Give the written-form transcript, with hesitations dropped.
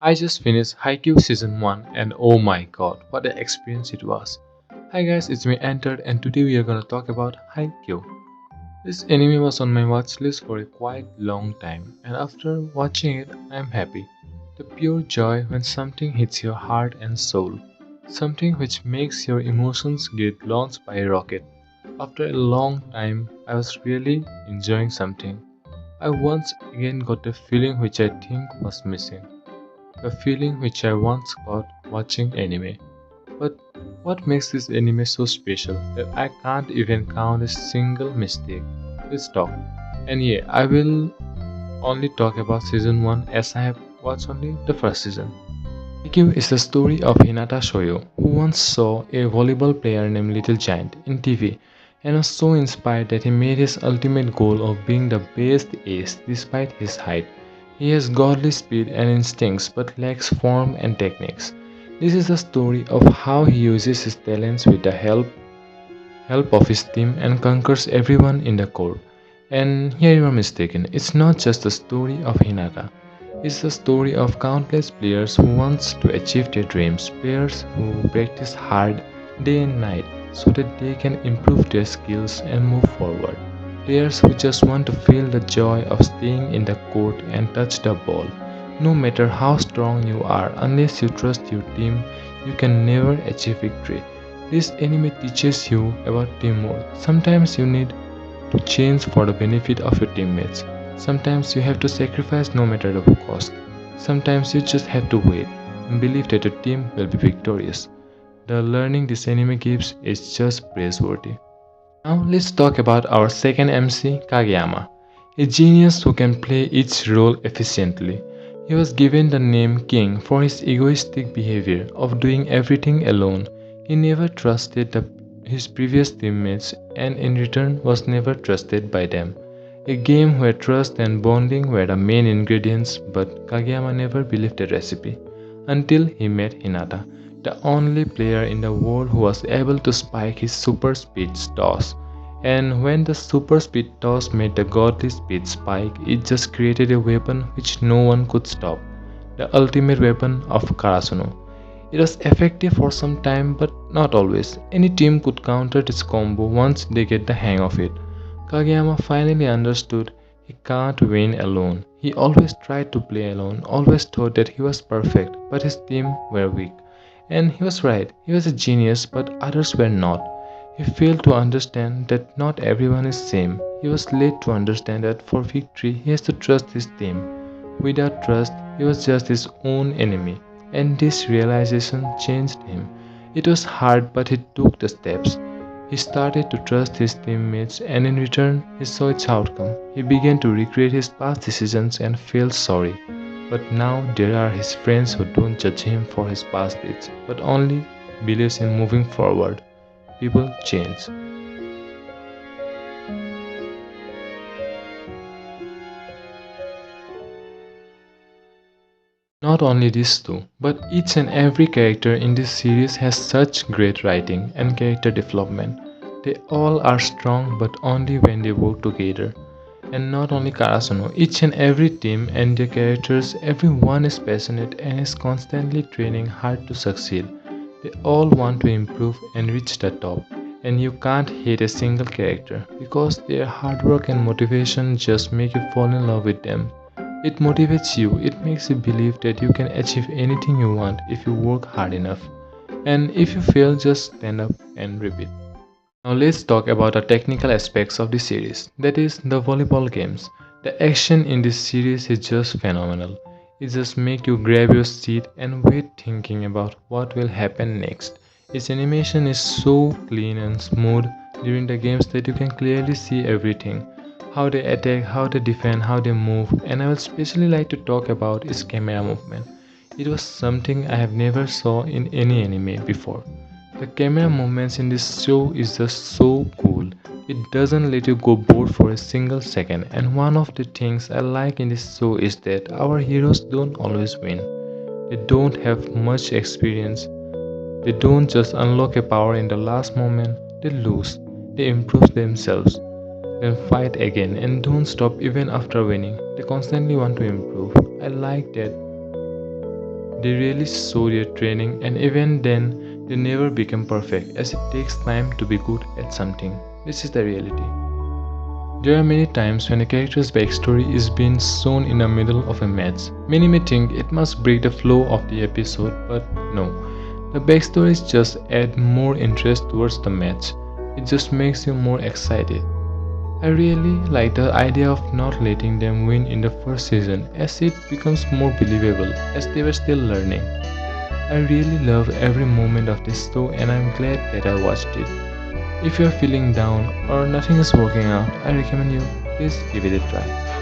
I just finished Haikyu season 1 and oh my god, what an experience it was. Hi guys, it's me Entered and today we are gonna talk about Haikyu. This anime was on my watch list for a quite long time and after watching it, I'm happy. The pure joy when something hits your heart and soul. Something which makes your emotions get launched by a rocket. After a long time, I was really enjoying something. I once again got the feeling which I think was missing. A feeling which I once got watching anime. But what makes this anime so special that I can't even count a single mistake? Let's talk. And yeah, I will only talk about season 1 as I have watched only the first season. Haikyuu is the story of Hinata Shoyo, who once saw a volleyball player named Little Giant in TV and was so inspired that he made his ultimate goal of being the best ace despite his height. He has godly speed and instincts but lacks form and techniques. This is the story of how he uses his talents with the help of his team and conquers everyone in the court. And here you are mistaken, it's not just the story of Hinata. It's the story of countless players who want to achieve their dreams, players who practice hard day and night so that they can improve their skills and move forward. Players who just want to feel the joy of staying in the court and touch the ball. No matter how strong you are, unless you trust your team, you can never achieve victory. This anime teaches you about teamwork. Sometimes you need to change for the benefit of your teammates. Sometimes you have to sacrifice no matter the cost. Sometimes you just have to wait and believe that your team will be victorious. The learning this anime gives is just praiseworthy. Now let's talk about our second MC, Kageyama, a genius who can play each role efficiently. He was given the name King for his egoistic behavior of doing everything alone. He never trusted his previous teammates and in return was never trusted by them. A game where trust and bonding were the main ingredients, but Kageyama never believed the recipe until he met Hinata, the only player in the world who was able to spike his super speed toss. And when the super speed toss made the godly speed spike, it just created a weapon which no one could stop, the ultimate weapon of Karasuno. It was effective for some time but not always. Any team could counter this combo once they get the hang of it. Kageyama finally understood he can't win alone. He always tried to play alone, always thought that he was perfect, but his team were weak. And he was right, he was a genius, but others were not. He failed to understand that not everyone is same. He was late to understand that for victory he has to trust his team. Without trust, he was just his own enemy. And this realization changed him. It was hard, but he took the steps. He started to trust his teammates, and in return, he saw its outcome. He began to regret his past decisions and felt sorry. But now there are his friends who don't judge him for his past deeds, but only believes in moving forward. People change. Not only these two, but each and every character in this series has such great writing and character development. They all are strong but only when they work together. And not only Karasuno, each and every team and their characters, everyone is passionate and is constantly training hard to succeed. They all want to improve and reach the top. And you can't hate a single character because their hard work and motivation just make you fall in love with them. It motivates you, it makes you believe that you can achieve anything you want if you work hard enough. And if you fail, just stand up and repeat. Now let's talk about the technical aspects of the series, that is, the volleyball games. The action in this series is just phenomenal. It just makes you grab your seat and wait thinking about what will happen next. Its animation is so clean and smooth during the games that you can clearly see everything. How they attack, how they defend, how they move, and I would especially like to talk about its camera movement. It was something I have never saw in any anime before. The camera movements in this show is just so cool. It doesn't let you go bored for a single second, and one of the things I like in this show is that our heroes don't always win. They don't have much experience. They don't just unlock a power in the last moment, they lose. They improve themselves, then fight again and don't stop even after winning. They constantly want to improve. I like that They really show their training, and even then, they never become perfect as it takes time to be good at something. This is the reality. There are many times when a character's backstory is being shown in the middle of a match. Many may think it must break the flow of the episode, but no. The backstories just add more interest towards the match. It just makes you more excited. I really like the idea of not letting them win in the first season as it becomes more believable as they were still learning. I really love every moment of this show and I'm glad that I watched it. If you're feeling down or nothing is working out, I recommend you please give it a try.